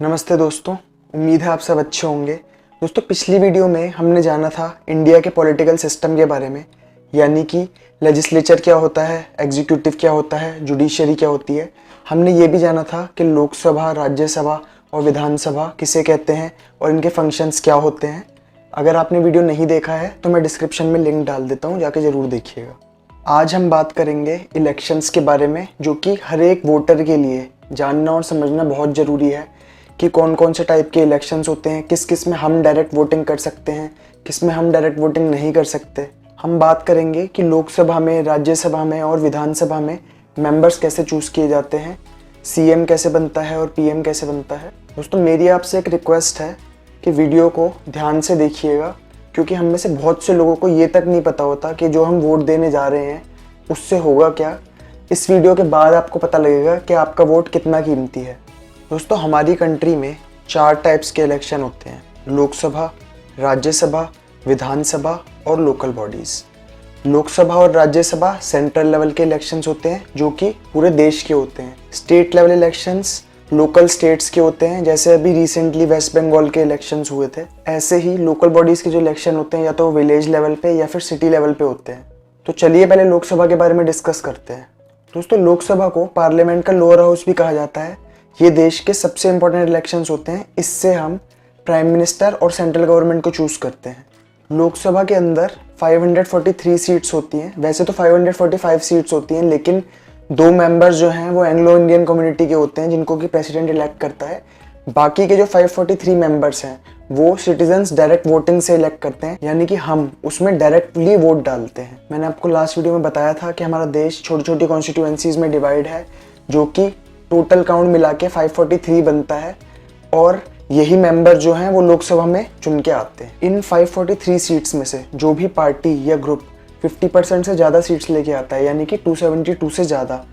नमस्ते दोस्तों, उम्मीद है आप सब अच्छे होंगे। दोस्तों, पिछली वीडियो में हमने जाना था इंडिया के पॉलिटिकल सिस्टम के बारे में, यानी कि लेजिस्लेचर क्या होता है, एग्जीक्यूटिव क्या होता है, जुडिशरी क्या होती है। हमने ये भी जाना था कि लोकसभा, राज्यसभा और विधानसभा किसे कहते हैं और इनके फंक्शंस क्या होते हैं। अगर आपने वीडियो नहीं देखा है तो मैं डिस्क्रिप्शन में लिंक डाल देता हूँ, जाके ज़रूर देखिएगा। आज हम बात करेंगे इलेक्शंस के बारे में, जो कि हर एक वोटर के लिए जानना और समझना बहुत ज़रूरी है कि कौन कौन से टाइप के इलेक्शंस होते हैं, किस किस में हम डायरेक्ट वोटिंग कर सकते हैं, किस में हम डायरेक्ट वोटिंग नहीं कर सकते। हम बात करेंगे कि लोकसभा में, राज्यसभा में और विधानसभा में मेंबर्स कैसे चूज़ किए जाते हैं, सीएम कैसे बनता है और पीएम कैसे बनता है। दोस्तों, मेरी आपसे एक रिक्वेस्ट है कि वीडियो को ध्यान से देखिएगा, क्योंकि हम में से बहुत से लोगों को ये तक नहीं पता होता कि जो हम वोट देने जा रहे हैं उससे होगा क्या। इस वीडियो के बाद आपको पता लगेगा कि आपका वोट कितना कीमती है। दोस्तों, हमारी कंट्री में 4 टाइप्स के इलेक्शन होते हैं: लोकसभा, राज्यसभा, विधानसभा और लोकल बॉडीज़। लोकसभा और राज्यसभा सेंट्रल लेवल के इलेक्शंस होते हैं, जो कि पूरे देश के होते हैं। State level elections local states के होते हैं, जैसे अभी रिसेंटली वेस्ट बंगाल के इलेक्शंस हुए थे। ऐसे ही लोकल बॉडीज़ के जो इलेक्शन होते हैं या तो विलेज लेवल पे या फिर सिटी लेवल पे होते हैं। तो चलिए पहले लोकसभा के बारे में डिस्कस करते हैं। दोस्तों, लोकसभा को पार्लियामेंट का लोअर हाउस भी कहा जाता है। ये देश के सबसे इंपॉर्टेंट इलेक्शंस होते हैं। इससे हम प्राइम मिनिस्टर और सेंट्रल गवर्नमेंट को चूज़ करते हैं। लोकसभा के अंदर 543 सीट्स होती हैं। वैसे तो 545 सीट्स होती हैं, लेकिन 2 मेंबर्स जो हैं वो एंग्लो इंडियन कम्युनिटी के होते हैं, जिनको कि प्रेसिडेंट इलेक्ट करता है। बाकी के जो 543 मेंबर्स हैं वो सिटीजन्स डायरेक्ट वोटिंग से इलेक्ट करते हैं, यानी कि हम उसमें डायरेक्टली वोट डालते हैं। मैंने आपको लास्ट वीडियो में बताया था कि हमारा देश छोटी छोटी कॉन्स्टिट्यूएंसीज में डिवाइड है, जो कि टोटल काउंट मिला के 543 बनता है, और यही मेंबर जो हैं वो लोकसभा में चुन के आते हैं। इन 543 सीट्स में से जो भी पार्टी या ग्रुप 50% से ज़्यादा सीट्स लेके आता है, यानी कि 272 से ज़्यादा,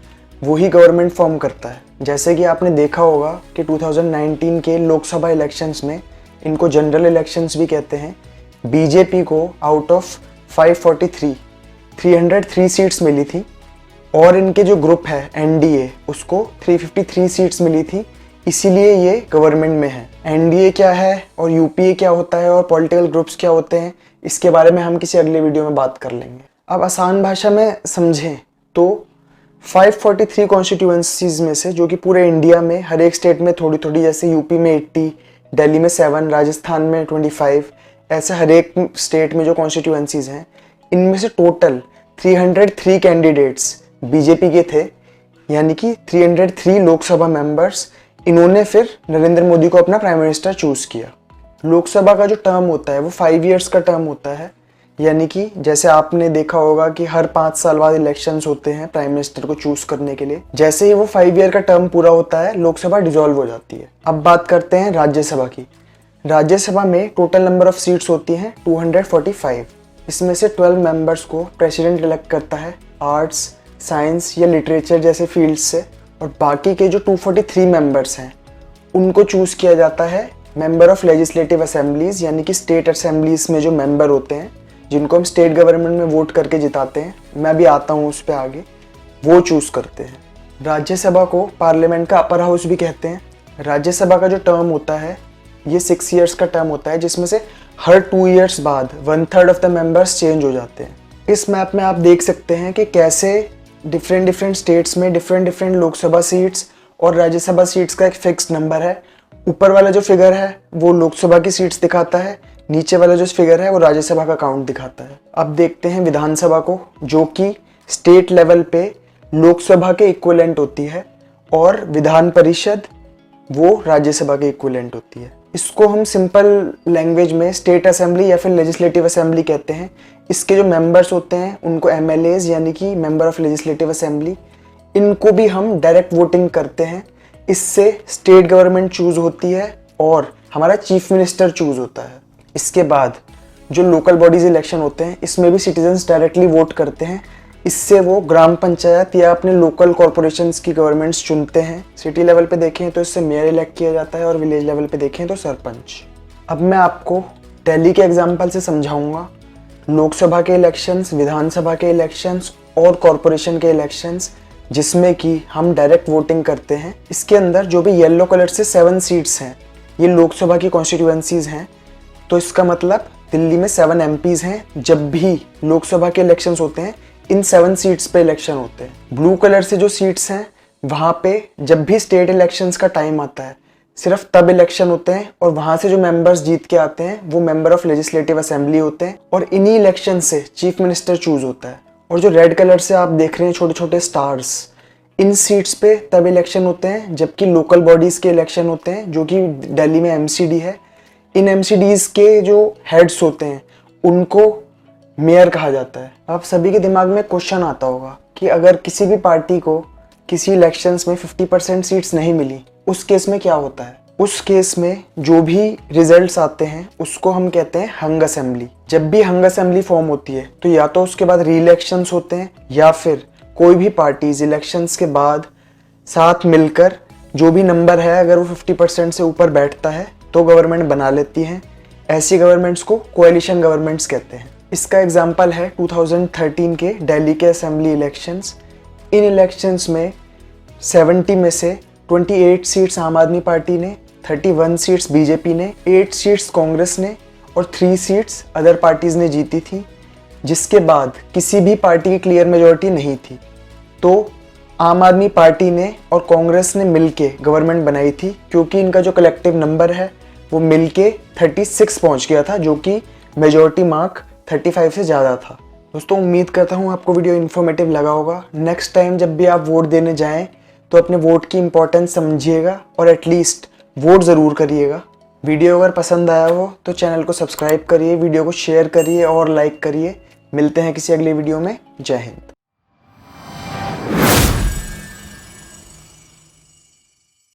वही गवर्नमेंट फॉर्म करता है। जैसे कि आपने देखा होगा कि 2019 के लोकसभा इलेक्शंस में, इनको जनरल इलेक्शंस भी कहते हैं, बीजेपी को आउट ऑफ 543 303 सीट्स मिली थी, और इनके जो ग्रुप है एनडीए, उसको 353 सीट्स मिली थी। इसीलिए ये गवर्नमेंट में है। एनडीए क्या है और यूपीए क्या होता है और पॉलिटिकल ग्रुप्स क्या होते हैं, इसके बारे में हम किसी अगले वीडियो में बात कर लेंगे। अब आसान भाषा में समझें तो 543 कॉन्स्टिट्यूएंसीज में से, जो कि पूरे इंडिया में हर एक स्टेट में थोड़ी थोड़ी, जैसे यूपी में 80, दिल्ली में 7, राजस्थान में 25, ऐसे हर एक स्टेट में जो कॉन्स्टिट्यूएंसीज हैं, इनमें से टोटल 303 कैंडिडेट्स बीजेपी के थे, यानी कि 303 लोकसभा मेंबर्स। इन्होंने फिर नरेंद्र मोदी को अपना प्राइम मिनिस्टर चूज किया। लोकसभा का जो टर्म होता है वो 5 इयर्स का टर्म होता है, यानी कि जैसे आपने देखा होगा कि हर 5 साल बाद इलेक्शंस होते हैं प्राइम मिनिस्टर को चूज करने के लिए। जैसे ही वो 5 ईयर का टर्म पूरा होता है, लोकसभा डिसॉल्व हो जाती है। अब बात करते हैं राज्यसभा की। राज्यसभा में टोटल नंबर ऑफ सीट्स होती हैं 245। इसमें से 12 मेंबर्स को प्रेसिडेंट इलेक्ट करता है, आर्ट्स, साइंस या लिटरेचर जैसे फील्ड्स से, और बाकी के जो 243 मेंबर्स हैं उनको चूज़ किया जाता है मेंबर ऑफ लेजिस्लेटिव असेंबलीज, यानी कि स्टेट असेंबलीज में जो मेंबर होते हैं, जिनको हम स्टेट गवर्नमेंट में वोट करके जिताते हैं। मैं भी आता हूँ उस पर आगे। वो चूज़ करते हैं। राज्यसभा को पार्लियामेंट का अपर हाउस भी कहते हैं। राज्यसभा का जो टर्म होता है ये 6 इयर्स का टर्म होता है, जिसमें से हर 2 इयर्स बाद 1/3 ऑफ द मेंबर्स चेंज हो जाते हैं। इस मैप में आप देख सकते हैं कि कैसे डिफरेंट स्टेट्स में डिफरेंट लोकसभा सीट्स और राज्यसभा सीट्स का एक फिक्स्ड नंबर है। ऊपर वाला जो फिगर है वो लोकसभा की सीट्स दिखाता है, नीचे वाला जो फिगर है वो राज्यसभा का काउंट दिखाता है। अब देखते हैं विधानसभा को, जो कि स्टेट लेवल पे लोकसभा के इक्विवेलेंट होती है, और विधान परिषद वो राज्यसभा के इक्विवेलेंट होती है। इसको हम सिंपल लैंग्वेज में स्टेट असेंबली या फिर लेजिस्लेटिव असेंबली कहते हैं। इसके जो मेंबर्स होते हैं उनको एमएलएज, यानी कि मेंबर ऑफ लेजिस्लेटिव असेंबली, इनको भी हम डायरेक्ट वोटिंग करते हैं। इससे स्टेट गवर्नमेंट चूज होती है और हमारा चीफ मिनिस्टर चूज होता है। इसके बाद जो लोकल बॉडीज इलेक्शन होते हैं, इसमें भी सिटीजन्स डायरेक्टली वोट करते हैं। इससे वो ग्राम पंचायत या अपने लोकल कॉरपोरेशंस की गवर्नमेंट्स चुनते हैं। सिटी लेवल पे देखें तो इससे मेयर इलेक्ट किया जाता है, और विलेज लेवल पे देखें तो सरपंच। अब मैं आपको दिल्ली के एग्जाम्पल से समझाऊंगा। लोकसभा के इलेक्शंस, विधानसभा के इलेक्शंस और कॉरपोरेशन के इलेक्शंस जिसमें कि हम डायरेक्ट वोटिंग करते हैं। इसके अंदर जो भी येलो कलर से 7 सीट्स हैं, ये लोकसभा की कॉन्स्टिट्यूएंसीज हैं। तो इसका मतलब दिल्ली में 7 एमपीज हैं। जब भी लोकसभा के इलेक्शंस होते हैं, इन 7 सीट्स पे इलेक्शन होते हैं। ब्लू कलर से जो सीट्स हैं, वहाँ पे जब भी स्टेट इलेक्शंस का टाइम आता है, सिर्फ तब इलेक्शन होते हैं और वहाँ से जो मेंबर्स जीत के आते हैं वो मेंबर ऑफ लेजिस्लेटिव असेंबली होते हैं और इन्हीं इलेक्शन से चीफ मिनिस्टर चूज होता है। और जो रेड कलर से आप देख रहे हैं छोटे छोटे स्टार्स, इन सीट्स पे तब इलेक्शन होते हैं जबकि लोकल बॉडीज के इलेक्शन होते हैं, जो कि दिल्ली में एमसीडी है। इन एमसीडीज के जो हेड्स होते हैं उनको मेयर कहा जाता है। आप सभी के दिमाग में क्वेश्चन आता होगा कि अगर किसी भी पार्टी को किसी इलेक्शंस में 50% सीट्स नहीं मिली, उस केस में क्या होता है। उस केस में जो भी रिजल्ट्स आते हैं उसको हम कहते हैं हंग असेंबली। जब भी हंग असेंबली फॉर्म होती है तो या तो उसके बाद री इलेक्शंस होते हैं या फिर कोई भी पार्टीज इलेक्शंस के बाद साथ मिलकर जो भी नंबर है, अगर वो 50% से ऊपर बैठता है तो गवर्नमेंट बना लेती हैं। ऐसी गवर्नमेंट्स को कोएलिशन गवर्नमेंट्स कहते हैं। इसका एग्जाम्पल है 2013 के दिल्ली के असेंबली इलेक्शंस। इन इलेक्शंस में 70 में से 28 सीट्स आम आदमी पार्टी ने, 31 सीट्स बीजेपी ने, 8 सीट्स कांग्रेस ने और 3 सीट्स अदर पार्टीज ने जीती थी, जिसके बाद किसी भी पार्टी की क्लियर मेजॉरिटी नहीं थी। तो आम आदमी पार्टी ने और कांग्रेस ने मिलके गवर्नमेंट बनाई थी, क्योंकि इनका जो कलेक्टिव नंबर है वो मिलके 36 पहुंच गया था, जो कि मेजॉरिटी मार्क 35 से ज़्यादा था। दोस्तों, उम्मीद करता हूँ आपको वीडियो इन्फॉर्मेटिव लगा होगा। नेक्स्ट टाइम जब भी आप वोट देने जाएं तो अपने वोट की इंपॉर्टेंस समझिएगा और एटलीस्ट वोट ज़रूर करिएगा। वीडियो अगर पसंद आया हो तो चैनल को सब्सक्राइब करिए, वीडियो को शेयर करिए और लाइक करिए। मिलते हैं किसी अगले वीडियो में। जय हिंद।